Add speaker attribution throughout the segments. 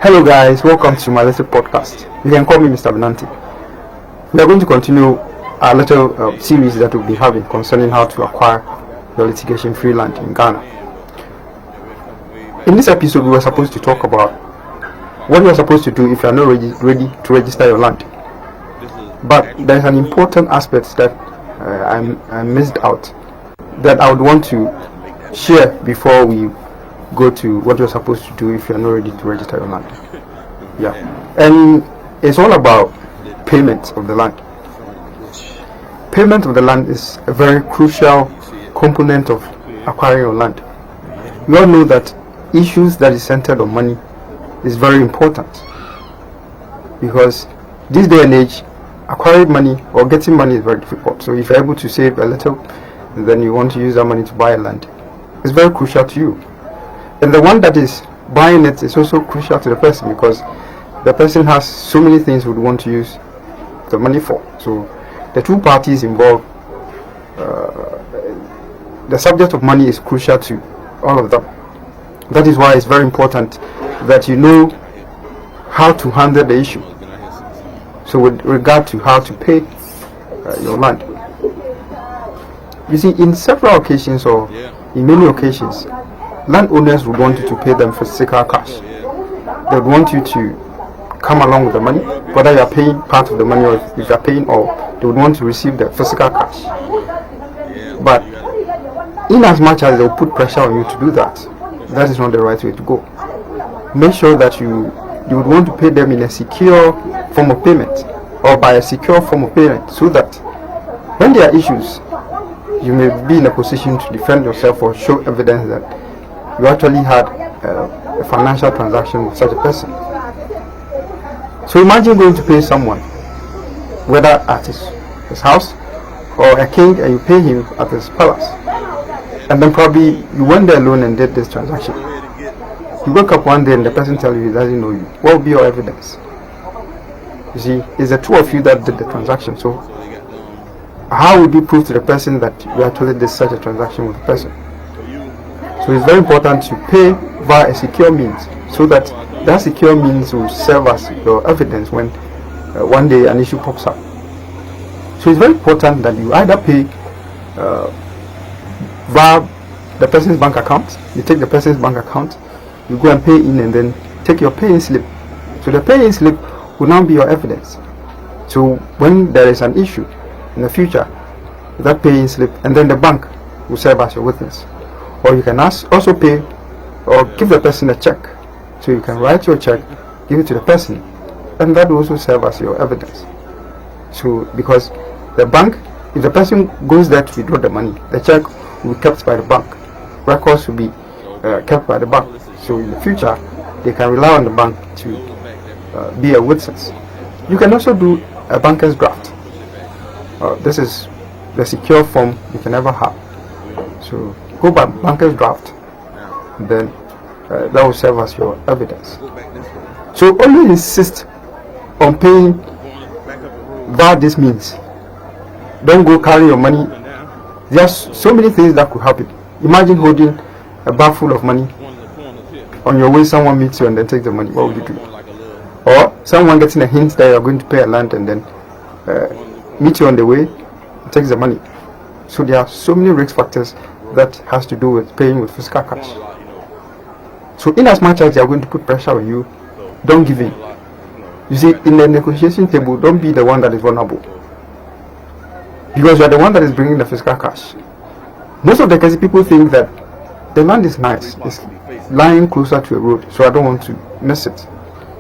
Speaker 1: Hello guys, welcome to my little podcast. You can call me Mr. Benanti. We are going to continue our little series that we'll be having concerning how to acquire your litigation free land in Ghana. In this episode, we were supposed to talk about what you are supposed to do if you are not ready to register your land. But there is an important aspect that I missed out that I would want to share before we go to what you're supposed to do if you're not ready to register your land. Yeah, and it's all about payment of the land. Payment of the land is a very crucial component of acquiring your land. We all know that issues that is centered on money is very important, because this day and age, acquiring money or getting money is very difficult. So if you're able to save a little, and then you want to use that money to buy a land, it's very crucial to you. And the one that is buying it is also crucial to the person, because the person has so many things would want to use the money for. So the two parties involved, the subject of money is crucial to all of them. That is why it's very important that you know how to handle the issue. So with regard to how to pay your land, you see, in several occasions or in many occasions, landowners would want you to pay them physical cash. They would want you to come along with the money, whether you are paying part of the money or if you are paying all. They would want to receive the physical cash. But in as much as they will put pressure on you to do that, that is not the right way to go. Make sure that you would want to pay them in a secure form of payment, or by a secure form of payment, so that when there are issues, you may be in a position to defend yourself or show evidence that you actually had a financial transaction with such a person. So imagine going to pay someone, whether at his house or a king, and you pay him at his palace, and then probably you went there alone and did this transaction. You wake up one day and the person tells you he doesn't know you. What will be your evidence? You see, it's the two of you that did the transaction. So how would you prove to the person that you actually did such a transaction with the person? So it's very important to pay via a secure means, so that that secure means will serve as your evidence when one day an issue pops up. So it's very important that you either pay via the person's bank account. You take the person's bank account, you go and pay in, and then take your paying slip. So the paying slip will now be your evidence. So when there is an issue in the future, that paying slip, and then the bank will serve as your witness. Or you can also pay or give the person a check. So you can write your check, give it to the person, and that will also serve as your evidence. So because the bank, if the person goes there to withdraw the money, the check will be kept by the bank. Records will be kept by the bank. So in the future, they can rely on the bank to be a witness. You can also do a banker's draft. This is the secure form you can ever have. So go by banker's draft, then that will serve as your evidence. So always insist on paying via this means. Don't go carry your money. There's so many things that could happen. Imagine holding a bag full of money. On your way, someone meets you and then takes the money. What would you do? Or someone getting a hint that you are going to pay a land and then meet you on the way and takes the money. So there are so many risk factors that has to do with paying with physical cash. So in as much as they are going to put pressure on you, don't give in. You see, in the negotiation table, don't be the one that is vulnerable, because you are the one that is bringing the physical cash. Most of the cases, people think that the land is nice, it's lying closer to a road, so I don't want to miss it.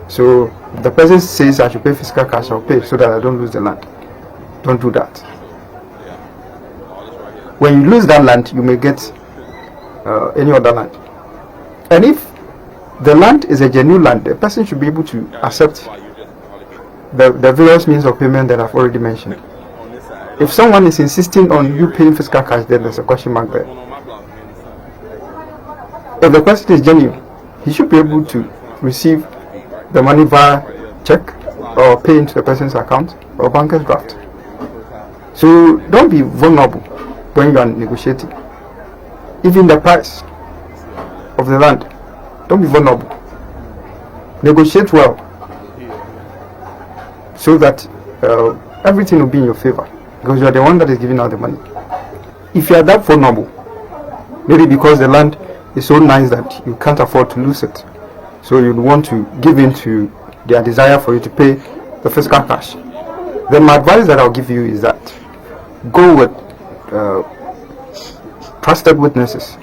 Speaker 1: So the person says I should pay physical cash, I'll pay so that I don't lose the land. Don't do that. When you lose that land, you may get any other land. And if the land is a genuine land, the person should be able to accept the various means of payment that I've already mentioned. If someone is insisting on you paying physical cash, then there's a question mark there. If the person is genuine, he should be able to receive the money via check or pay into the person's account or banker's draft. So don't be vulnerable when you are negotiating. Even the price of the land, don't be vulnerable. Negotiate well so that everything will be in your favor, because you are the one that is giving out the money. If you are that vulnerable, maybe because the land is so nice that you can't afford to lose it, so you want to give in to their desire for you to pay the fiscal cash, then my advice that I'll give you is that go with trusted witnesses.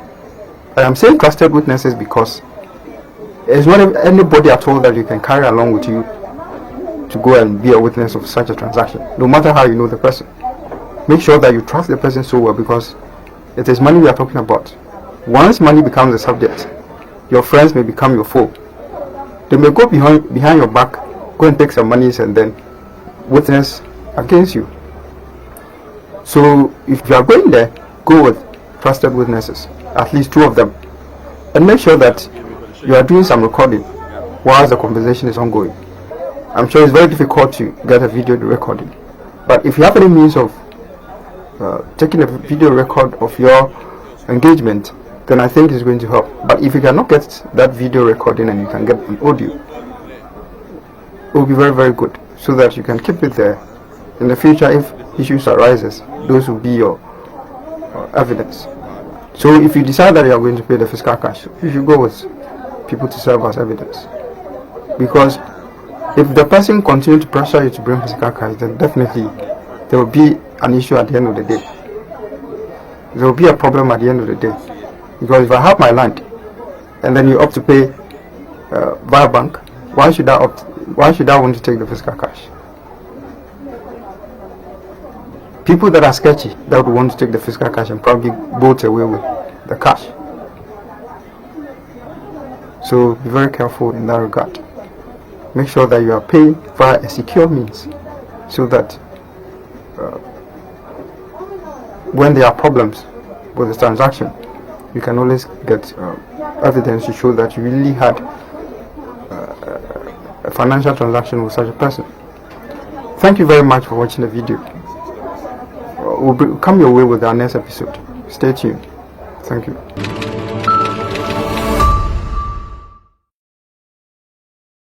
Speaker 1: I am saying trusted witnesses because it's not anybody at all that you can carry along with you to go and be a witness of such a transaction, no matter how you know the person. Make sure that you trust the person so well, because it is money we are talking about. Once money becomes a subject, your friends may become your foe. They may go behind your back, go and take some monies and then witness against you. So if you are going there, go with trusted witnesses, at least 2 of them, and make sure that you are doing some recording whilst the conversation is ongoing. I'm sure it's very difficult to get a video recording, but if you have any means of taking a video record of your engagement, then I think it's going to help. But if you cannot get that video recording and you can get an audio, it will be very, very good, so that you can keep it there in the future. If issues arises, those will be your evidence. So if you decide that you are going to pay the fiscal cash, you should go with people to serve as evidence, because if the person continues to pressure you to bring fiscal cash, then definitely there will be an issue at the end of the day. There will be a problem at the end of the day, because if I have my land and then you opt to pay via bank, why should I want to take the fiscal cash? People that are sketchy, that would want to take the fiscal cash and probably bolt away with the cash. So be very careful in that regard. Make sure that you are paying via a secure means, so that when there are problems with the transaction, you can always get evidence to show that you really had a financial transaction with such a person. Thank you very much for watching the video. We'll come your way with our next episode. Stay tuned. Thank you.